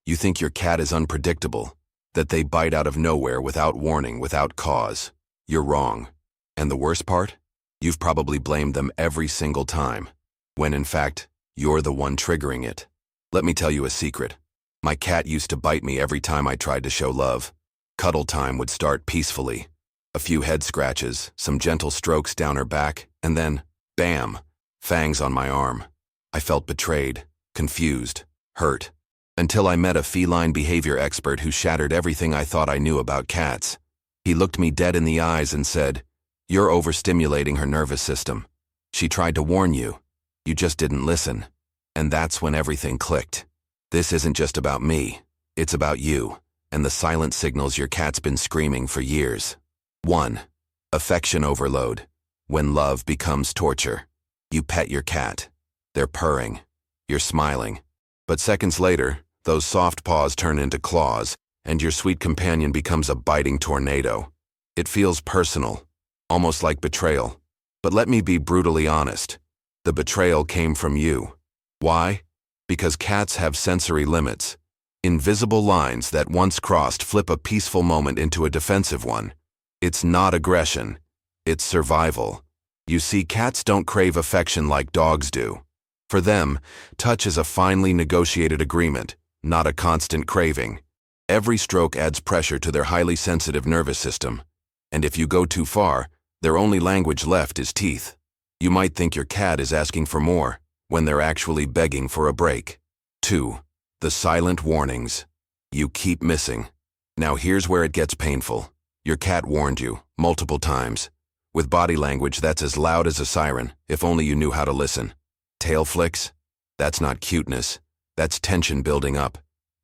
You think your cat is unpredictable, that they bite out of nowhere without warning, without cause. You're wrong. And the worst part? You've probably blamed them every single time, when in fact, you're the one triggering it. Let me tell you a secret. My cat used to bite me every time I tried to show love. Cuddle time would start peacefully. A few head scratches, some gentle strokes down her back, and then, bam, fangs on my arm. I felt betrayed, confused, hurt, until I met a feline behavior expert who shattered everything I thought I knew about cats. He looked me dead in the eyes and said, "You're overstimulating her nervous system. She tried to warn you. You just didn't listen." And that's when everything clicked. This isn't just about me. It's about you, and the silent signals your cat's been screaming for years. 1. Affection overload. When love becomes torture. You pet your cat. They're purring. You're smiling. But seconds later, those soft paws turn into claws, and your sweet companion becomes a biting tornado. It feels personal, almost like betrayal. But let me be brutally honest. The betrayal came from you. Why? Because cats have sensory limits. Invisible lines that once crossed flip a peaceful moment into a defensive one. It's not aggression. It's survival. You see, cats don't crave affection like dogs do. For them, touch is a finely negotiated agreement, not a constant craving. Every stroke adds pressure to their highly sensitive nervous system. And if you go too far, their only language left is teeth. You might think your cat is asking for more, when they're actually begging for a break. 2. The silent warnings. You keep missing. Now here's where it gets painful. Your cat warned you, multiple times. With body language that's as loud as a siren, if only you knew how to listen. Tail flicks? That's not cuteness. That's tension building up.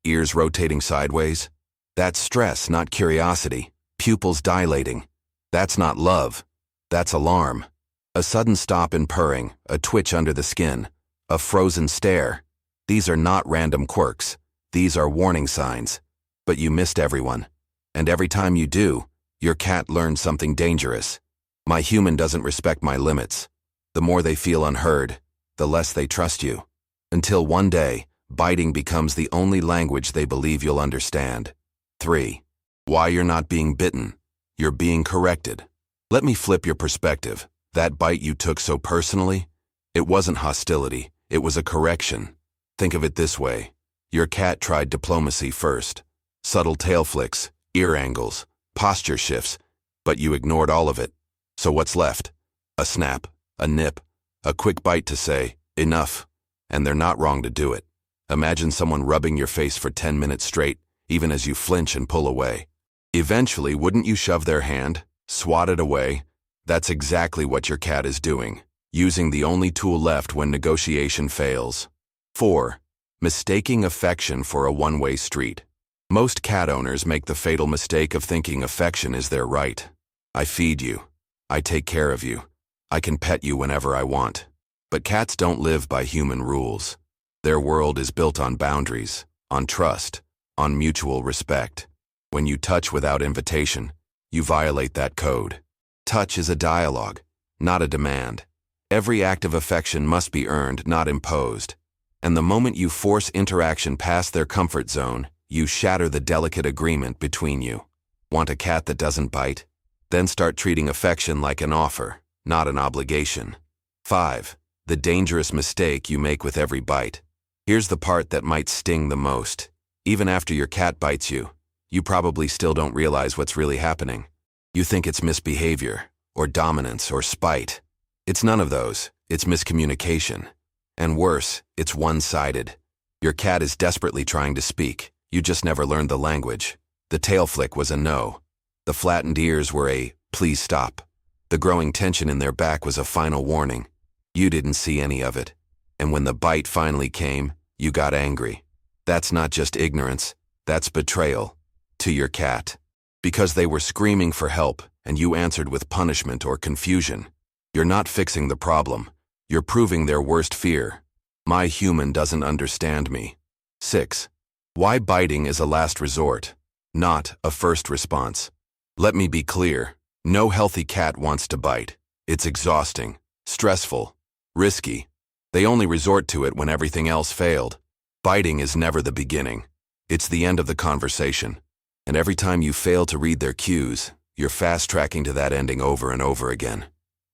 Ears rotating sideways? That's stress, not curiosity. Pupils dilating. That's not love. That's alarm. A sudden stop in purring, a twitch under the skin, a frozen stare. These are not random quirks. These are warning signs. But you missed everyone. And every time you do, your cat learns something dangerous. My human doesn't respect my limits. The more they feel unheard, the less they trust you. Until one day, biting becomes the only language they believe you'll understand. 3. Why you're not being bitten. You're being corrected. Let me flip your perspective. That bite you took so personally? It wasn't hostility. It was a correction. Think of it this way. Your cat tried diplomacy first. Subtle tail flicks, ear angles, posture shifts, but you ignored all of it. So what's left? A snap, a nip, a quick bite to say, enough. And they're not wrong to do it. Imagine someone rubbing your face for 10 minutes straight, even as you flinch and pull away. Eventually, wouldn't you shove their hand, swat it away? That's exactly what your cat is doing, using the only tool left when negotiation fails. 4. Mistaking affection for a one-way street. Most cat owners make the fatal mistake of thinking affection is their right. I feed you. I take care of you. I can pet you whenever I want. But cats don't live by human rules. Their world is built on boundaries, on trust, on mutual respect. When you touch without invitation, you violate that code. Touch is a dialogue, not a demand. Every act of affection must be earned, not imposed. And the moment you force interaction past their comfort zone, you shatter the delicate agreement between you. Want a cat that doesn't bite? Then start treating affection like an offer, not an obligation. 5. The dangerous mistake you make with every bite. Here's the part that might sting the most. Even after your cat bites you, you probably still don't realize what's really happening. You think it's misbehavior, or dominance, or spite. It's none of those. It's miscommunication. And worse, it's one-sided. Your cat is desperately trying to speak. You just never learned the language. The tail flick was a no. The flattened ears were a, please stop. The growing tension in their back was a final warning. You didn't see any of it. And when the bite finally came, you got angry. That's not just ignorance. That's betrayal. To your cat. Because they were screaming for help, and you answered with punishment or confusion. You're not fixing the problem. You're proving their worst fear. My human doesn't understand me. 6. Why biting is a last resort, not a first response. Let me be clear. No healthy cat wants to bite. It's exhausting, stressful, risky. They only resort to it when everything else failed. Biting is never the beginning. It's the end of the conversation. And every time you fail to read their cues, you're fast-tracking to that ending over and over again.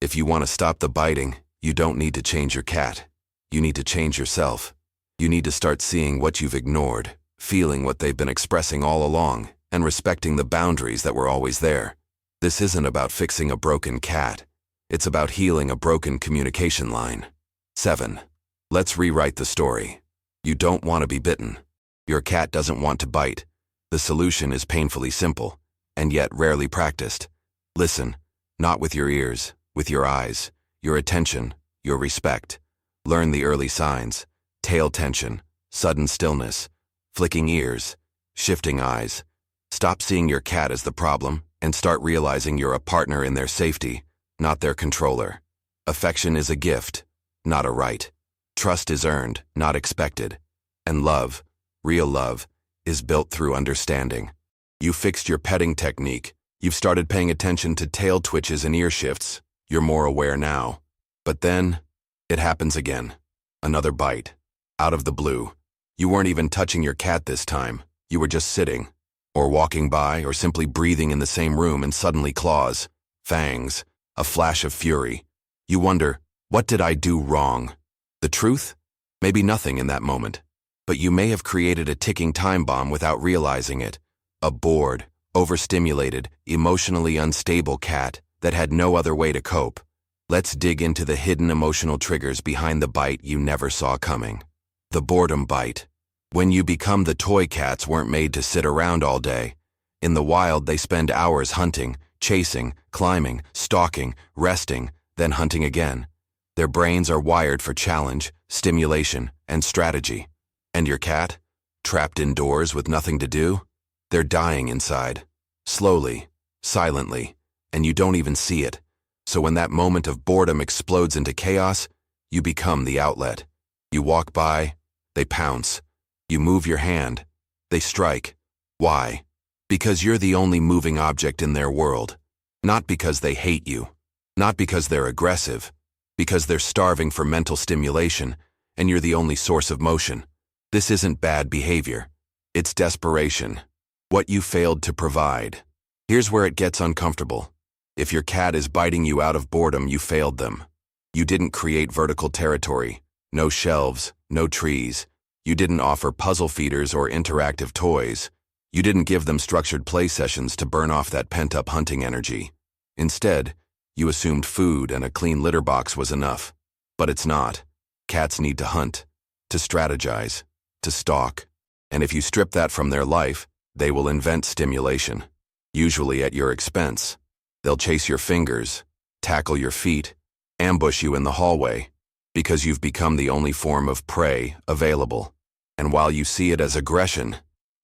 If you want to stop the biting, you don't need to change your cat. You need to change yourself. You need to start seeing what you've ignored, feeling what they've been expressing all along, and respecting the boundaries that were always there. This isn't about fixing a broken cat. It's about healing a broken communication line. 7. Let's rewrite the story. You don't want to be bitten. Your cat doesn't want to bite. The solution is painfully simple, and yet rarely practiced. Listen, not with your ears, with your eyes, your attention, your respect. Learn the early signs: tail tension, sudden stillness, flicking ears, shifting eyes. Stop seeing your cat as the problem and start realizing you're a partner in their safety, not their controller. Affection is a gift, not a right. Trust is earned, not expected. And love, real love, is built through understanding. You fixed your petting technique. You've started paying attention to tail twitches and ear shifts. You're more aware now. But then, it happens again. Another bite. Out of the blue. You weren't even touching your cat this time. You were just sitting, or walking by, or simply breathing in the same room, and suddenly claws, fangs, a flash of fury. You wonder, what did I do wrong? The truth? Maybe nothing in that moment. But you may have created a ticking time bomb without realizing it. A bored, overstimulated, emotionally unstable cat that had no other way to cope. Let's dig into the hidden emotional triggers behind the bite you never saw coming. The boredom bite. When you become the toy cats weren't made to sit around all day. In the wild, they spend hours hunting, chasing, climbing, stalking, resting, then hunting again. Their brains are wired for challenge, stimulation, and strategy. And your cat? Trapped indoors with nothing to do? They're dying inside. Slowly, silently, and you don't even see it. So when that moment of boredom explodes into chaos, you become the outlet. You walk by, they pounce. You move your hand, they strike. Why? Because you're the only moving object in their world. Not because they hate you. Not because they're aggressive. Because they're starving for mental stimulation, and you're the only source of motion. This isn't bad behavior. It's desperation. What you failed to provide. Here's where it gets uncomfortable. If your cat is biting you out of boredom, you failed them. You didn't create vertical territory. No shelves, no trees. You didn't offer puzzle feeders or interactive toys. You didn't give them structured play sessions to burn off that pent-up hunting energy. Instead, you assumed food and a clean litter box was enough. But it's not. Cats need to hunt, to strategize, to stalk. And if you strip that from their life, they will invent stimulation, usually at your expense. They'll chase your fingers, tackle your feet, ambush you in the hallway, because you've become the only form of prey available. And while you see it as aggression,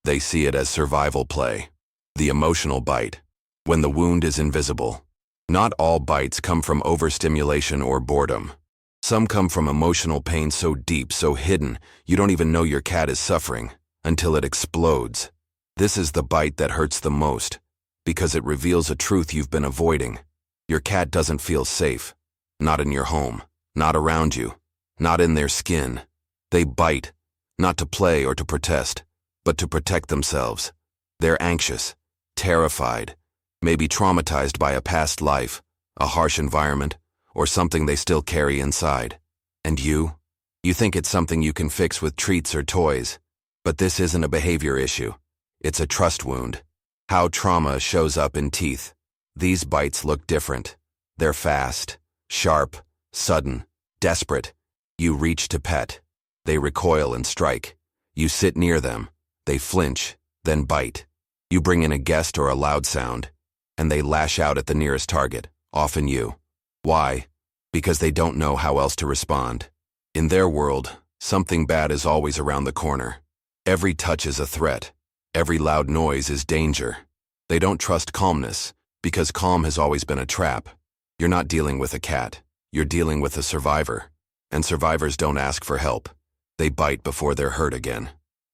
they see it as survival play. The emotional bite, when the wound is invisible. Not all bites come from overstimulation or boredom. Some come from emotional pain so deep, so hidden, you don't even know your cat is suffering, until it explodes. This is the bite that hurts the most, because it reveals a truth you've been avoiding. Your cat doesn't feel safe. Not in your home, not around you, not in their skin. They bite, not to play or to protest, but to protect themselves. They're anxious, terrified, maybe traumatized by a past life, a harsh environment, or something they still carry inside. And you? You think it's something you can fix with treats or toys. But this isn't a behavior issue. It's a trust wound. How trauma shows up in teeth. These bites look different. They're fast, sharp, sudden, desperate. You reach to pet. They recoil and strike. You sit near them. They flinch, then bite. You bring in a guest or a loud sound, and they lash out at the nearest target, often you. Why? Because they don't know how else to respond. In their world, something bad is always around the corner. Every touch is a threat. Every loud noise is danger. They don't trust calmness, because calm has always been a trap. You're not dealing with a cat. You're dealing with a survivor. And survivors don't ask for help. They bite before they're hurt again.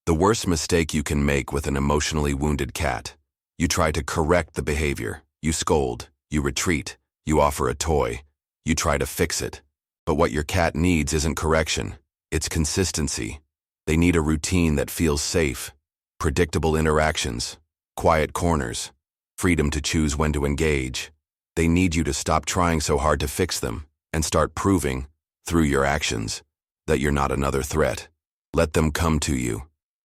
The worst mistake you can make with an emotionally wounded cat. You try to correct the behavior. You scold. You retreat. You offer a toy. You try to fix it. But what your cat needs isn't correction. It's consistency. They need a routine that feels safe. Predictable interactions, quiet corners, freedom to choose when to engage. They need you to stop trying so hard to fix them and start proving, through your actions, that you're not another threat. Let them come to you.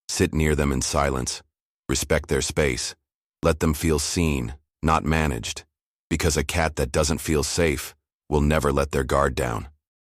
Sit near them in silence. Respect their space. Let them feel seen, not managed. Because a cat that doesn't feel safe will never let their guard down.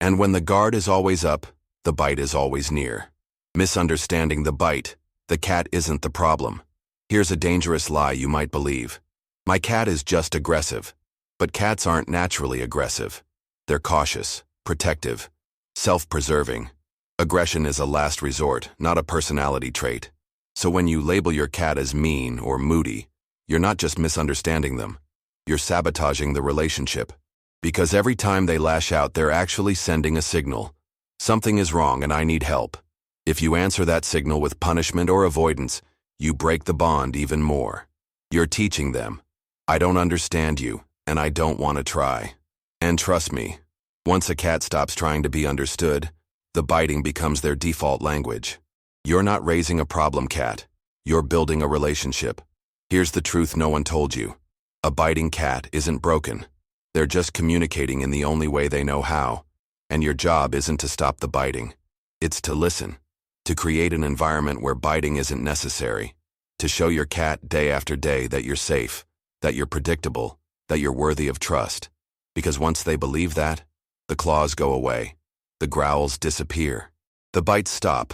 And when the guard is always up, the bite is always near. Misunderstanding the bite. The cat isn't the problem. Here's a dangerous lie you might believe. My cat is just aggressive. But cats aren't naturally aggressive. They're cautious, protective, self-preserving. Aggression is a last resort, not a personality trait. So when you label your cat as mean or moody, you're not just misunderstanding them. You're sabotaging the relationship. Because every time they lash out, they're actually sending a signal. Something is wrong and I need help. If you answer that signal with punishment or avoidance, you break the bond even more. You're teaching them, I don't understand you, and I don't want to try. And trust me, once a cat stops trying to be understood, the biting becomes their default language. You're not raising a problem cat. You're building a relationship. Here's the truth no one told you. A biting cat isn't broken. They're just communicating in the only way they know how. And your job isn't to stop the biting. It's to listen. To create an environment where biting isn't necessary. To show your cat day after day that you're safe, that you're predictable, that you're worthy of trust. Because once they believe that, the claws go away. The growls disappear. The bites stop.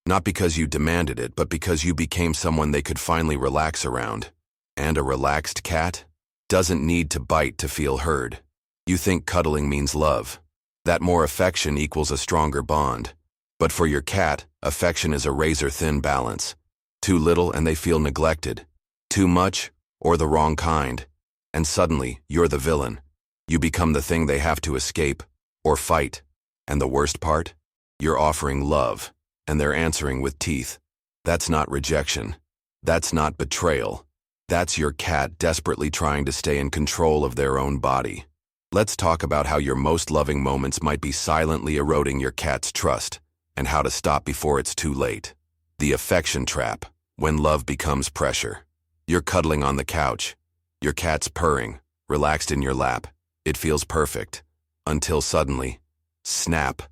Not because you demanded it, but because you became someone they could finally relax around. And a relaxed cat doesn't need to bite to feel heard. You think cuddling means love. That more affection equals a stronger bond. But for your cat, affection is a razor-thin balance. Too little and they feel neglected. Too much or the wrong kind. And suddenly, you're the villain. You become the thing they have to escape or fight. And the worst part? You're offering love, and they're answering with teeth. That's not rejection. That's not betrayal. That's your cat desperately trying to stay in control of their own body. Let's talk about how your most loving moments might be silently eroding your cat's trust, and how to stop before it's too late. The affection trap, when love becomes pressure. You're cuddling on the couch. Your cat's purring, relaxed in your lap. It feels perfect. Until suddenly, snap,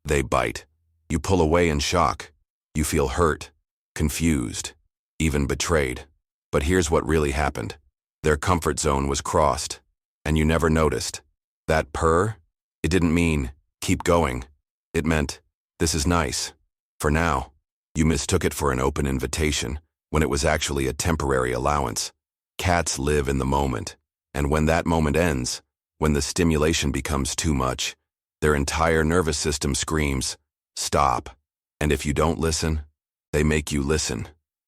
they bite. You pull away in shock. You feel hurt, confused, even betrayed. But here's what really happened. Their comfort zone was crossed, and you never noticed. That purr, it didn't mean, keep going. It meant, this is nice. For now. You mistook it for an open invitation, when it was actually a temporary allowance. Cats live in the moment, and when that moment ends, when the stimulation becomes too much, their entire nervous system screams, stop. And if you don't listen, they make you listen.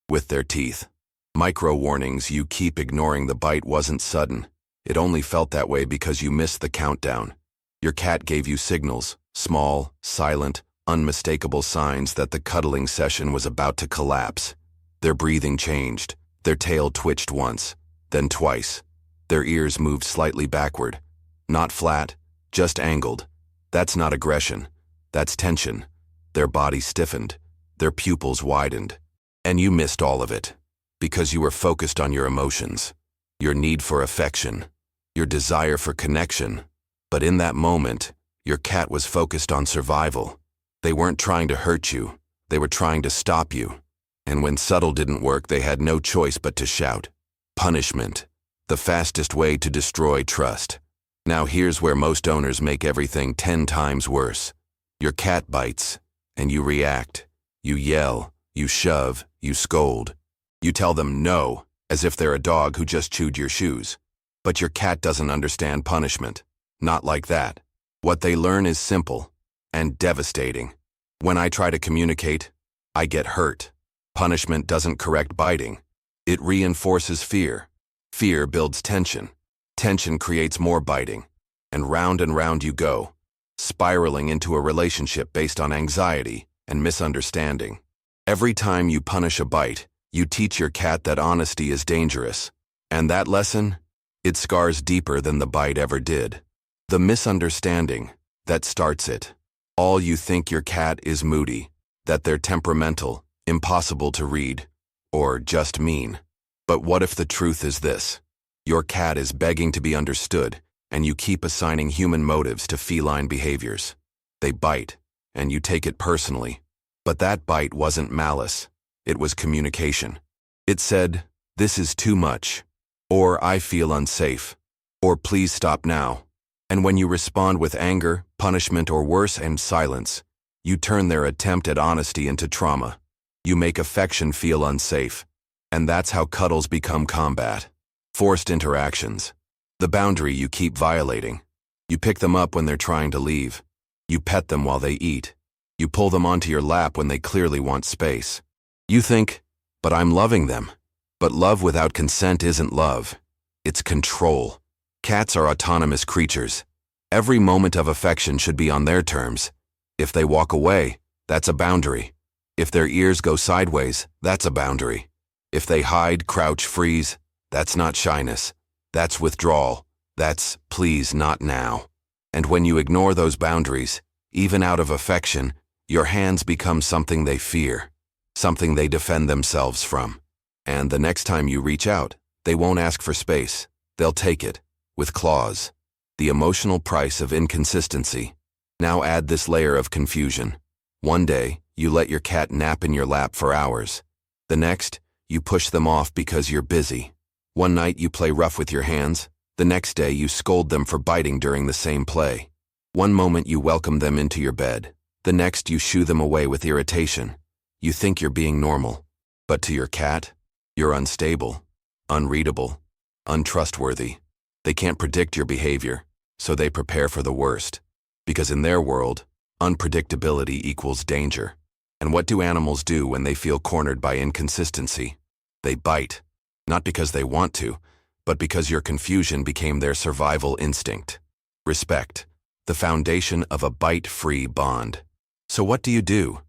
With their teeth. Micro warnings you keep ignoring. The bite wasn't sudden. It only felt that way because you missed the countdown. Your cat gave you signals, small, silent, unmistakable signs that the cuddling session was about to collapse. Their breathing changed. Their tail twitched once, then twice. Their ears moved slightly backward. Not flat, just angled. That's not aggression. That's tension. Their body stiffened. Their pupils widened. And you missed all of it. Because you were focused on your emotions. Your need for affection. Your desire for connection. But in that moment, your cat was focused on survival. They weren't trying to hurt you. They were trying to stop you. And when subtle didn't work, they had no choice but to shout. Punishment. The fastest way to destroy trust. Now here's where most owners make everything 10 times worse. Your cat bites, and you react. You yell, you shove, you scold. You tell them no, as if they're a dog who just chewed your shoes. But your cat doesn't understand punishment. Not like that. What they learn is simple and devastating. When I try to communicate, I get hurt. Punishment doesn't correct biting. It reinforces fear. Fear builds tension. Tension creates more biting. And round you go, spiraling into a relationship based on anxiety and misunderstanding. Every time you punish a bite, you teach your cat that honesty is dangerous. And that lesson, it scars deeper than the bite ever did. The misunderstanding, that starts it. All you think your cat is moody, that they're temperamental, impossible to read. or just mean. But what if the truth is this? Your cat is begging to be understood, and you keep assigning human motives to feline behaviors. They bite, and you take it personally. But that bite wasn't malice. It was communication. It said, "This is too much," or "I feel unsafe," or "Please stop now." And when you respond with anger, punishment, or worse, and silence, you turn their attempt at honesty into trauma. You make affection feel unsafe. And that's how cuddles become combat. Forced interactions. The boundary you keep violating. You pick them up when they're trying to leave. You pet them while they eat. You pull them onto your lap when they clearly want space. You think, "But I'm loving them." But love without consent isn't love. It's control. Cats are autonomous creatures. Every moment of affection should be on their terms. If they walk away, that's a boundary. If their ears go sideways, that's a boundary. If they hide, crouch, freeze, that's not shyness. That's withdrawal. That's "please not now." And when you ignore those boundaries, even out of affection, your hands become something they fear, something they defend themselves from. And the next time you reach out, they won't ask for space. They'll take it, with claws. The emotional price of inconsistency. Now add this layer of confusion. One day, you let your cat nap in your lap for hours. The next, you push them off because you're busy. One night you play rough with your hands. The next day you scold them for biting during the same play. One moment you welcome them into your bed. The next you shoo them away with irritation. You think you're being normal. But to your cat, you're unstable, unreadable, untrustworthy. They can't predict your behavior, so they prepare for the worst. Because in their world, unpredictability equals danger. And what do animals do when they feel cornered by inconsistency? They bite. Not because they want to, but because your confusion became their survival instinct. Respect. The foundation of a bite-free bond. So what do you do?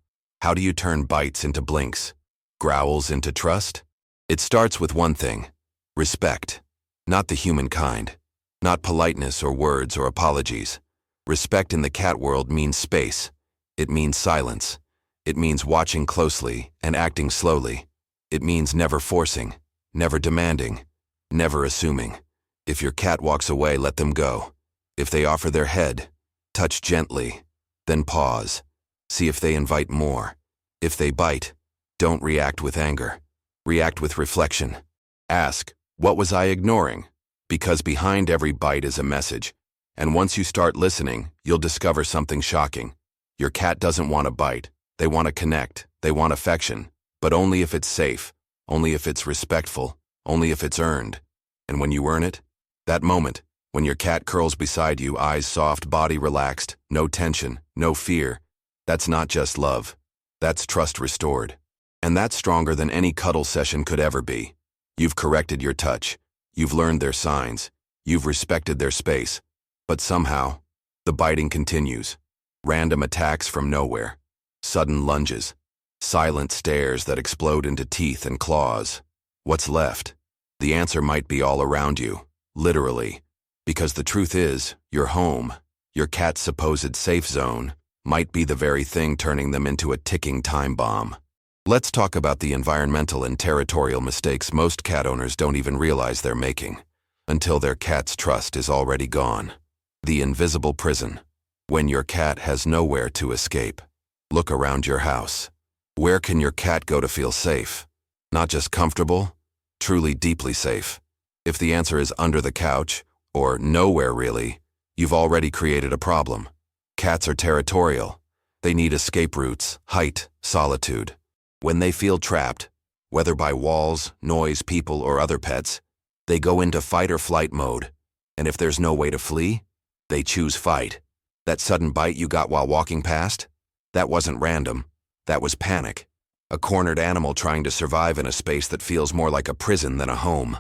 How do you turn bites into blinks? Growls into trust? It starts with one thing. Respect. Not the human kind. Not politeness or words or apologies. Respect in the cat world means space. It means silence. It means watching closely and acting slowly. It means never forcing, never demanding, never assuming. If your cat walks away, let them go. If they offer their head, touch gently, then pause. See if they invite more. If they bite, don't react with anger. React with reflection. Ask, "What was I ignoring?" Because behind every bite is a message. And once you start listening, you'll discover something shocking. Your cat doesn't want to bite. They want to connect. They want affection. But only if it's safe. Only if it's respectful. Only if it's earned. And when you earn it, that moment, when your cat curls beside you, eyes soft, body relaxed, no tension, no fear, that's not just love. That's trust restored. And that's stronger than any cuddle session could ever be. You've corrected your touch. You've learned their signs. You've respected their space. But somehow, the biting continues. Random attacks from nowhere. Sudden lunges. Silent stares that explode into teeth and claws. What's left? The answer might be all around you, literally. Because the truth is, your home, your cat's supposed safe zone, might be the very thing turning them into a ticking time bomb. Let's talk about the environmental and territorial mistakes most cat owners don't even realize they're making, until their cat's trust is already gone. The invisible prison. When your cat has nowhere to escape. Look around your house. Where can your cat go to feel safe? Not just comfortable, truly deeply safe. If the answer is under the couch, or nowhere really, you've already created a problem. Cats are territorial. They need escape routes, height, solitude. When they feel trapped, whether by walls, noise, people, or other pets, they go into fight or flight mode. And if there's no way to flee, they choose fight. That sudden bite you got while walking past? That wasn't random. That was panic. A cornered animal trying to survive in a space that feels more like a prison than a home.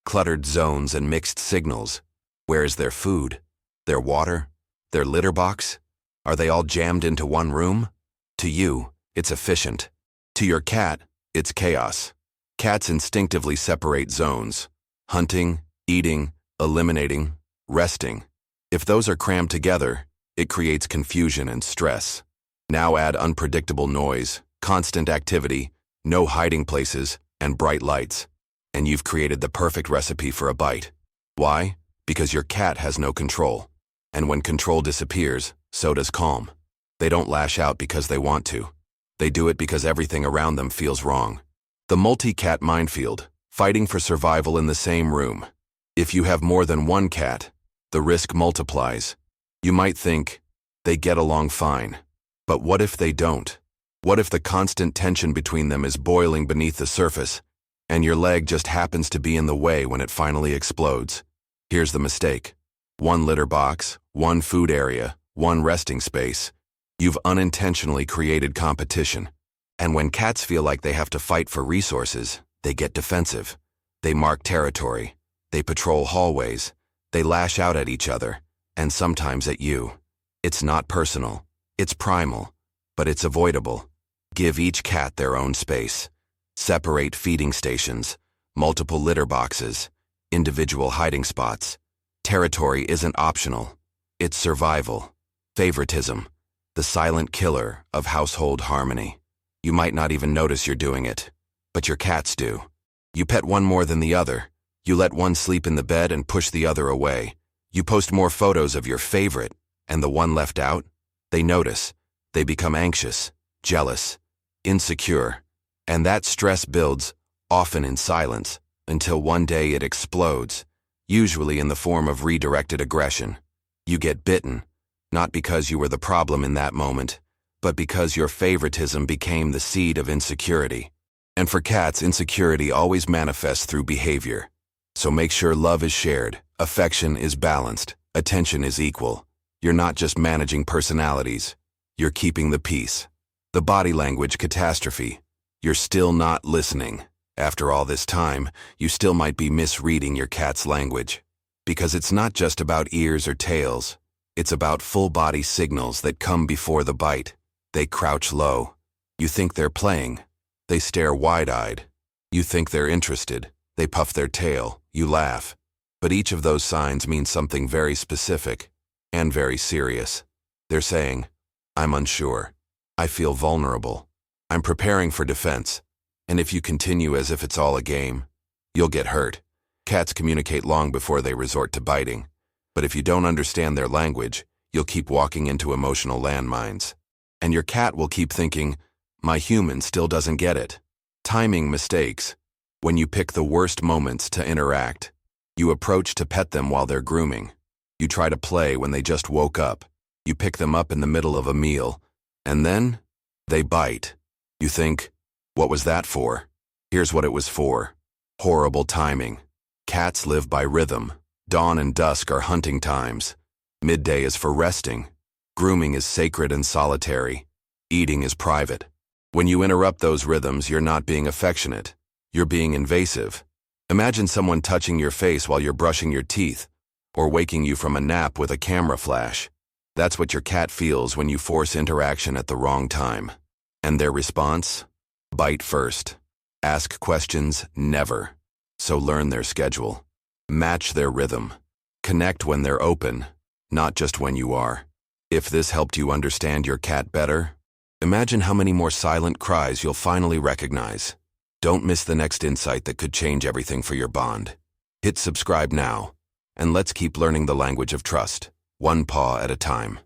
Cluttered zones and mixed signals. Where is their food? Their water? Their litter box? Are they all jammed into one room? To you, it's efficient. To your cat, it's chaos. Cats instinctively separate zones. Hunting, eating, eliminating, resting. If those are crammed together, it creates confusion and stress. Now add unpredictable noise, constant activity, no hiding places, and bright lights, and you've created the perfect recipe for a bite. Why? Because your cat has no control. And when control disappears, so does calm. They don't lash out because they want to. They do it because everything around them feels wrong. The multi-cat minefield, fighting for survival in the same room. If you have more than one cat, the risk multiplies. You might think, they get along fine. But what if they don't? What if the constant tension between them is boiling beneath the surface, and your leg just happens to be in the way when it finally explodes? Here's the mistake. One litter box, one food area, one resting space. You've unintentionally created competition. And when cats feel like they have to fight for resources, they get defensive. They mark territory. They patrol hallways. They lash out at each other, and sometimes at you. It's not personal. It's primal. But it's avoidable. Give each cat their own space. Separate feeding stations, multiple litter boxes, individual hiding spots. Territory isn't optional. It's survival. Favoritism, the silent killer of household harmony. You might not even notice you're doing it, but your cats do. You pet one more than the other. You let one sleep in the bed and push the other away. You post more photos of your favorite, and the one left out? They notice. They become anxious, jealous, insecure. And that stress builds, often in silence, until one day it explodes, usually in the form of redirected aggression. You get bitten, not because you were the problem in that moment, but because your favoritism became the seed of insecurity. And for cats, insecurity always manifests through behavior. So make sure love is shared, affection is balanced, attention is equal. You're not just managing personalities, you're keeping the peace. The body language catastrophe. You're still not listening. After all this time, you still might be misreading your cat's language. Because it's not just about ears or tails. It's about full-body signals that come before the bite. They crouch low. You think they're playing. They stare wide-eyed. You think they're interested. They puff their tail. You laugh. But each of those signs means something very specific and very serious. They're saying, I'm unsure. I feel vulnerable. I'm preparing for defense. And if you continue as if it's all a game, you'll get hurt. Cats communicate long before they resort to biting. But if you don't understand their language, you'll keep walking into emotional landmines. And your cat will keep thinking, my human still doesn't get it. Timing mistakes. When you pick the worst moments to interact, you approach to pet them while they're grooming. You try to play when they just woke up. You pick them up in the middle of a meal. And then, they bite. You think, what was that for? Here's what it was for. Horrible timing. Cats live by rhythm. Dawn and dusk are hunting times. Midday is for resting. Grooming is sacred and solitary. Eating is private. When you interrupt those rhythms, you're not being affectionate. You're being invasive. Imagine someone touching your face while you're brushing your teeth, or waking you from a nap with a camera flash. That's what your cat feels when you force interaction at the wrong time. And their response? Bite first. Ask questions never. So learn their schedule. Match their rhythm. Connect when they're open, not just when you are. If this helped you understand your cat better, imagine how many more silent cries you'll finally recognize. Don't miss the next insight that could change everything for your bond. Hit subscribe now, and let's keep learning the language of trust, one paw at a time.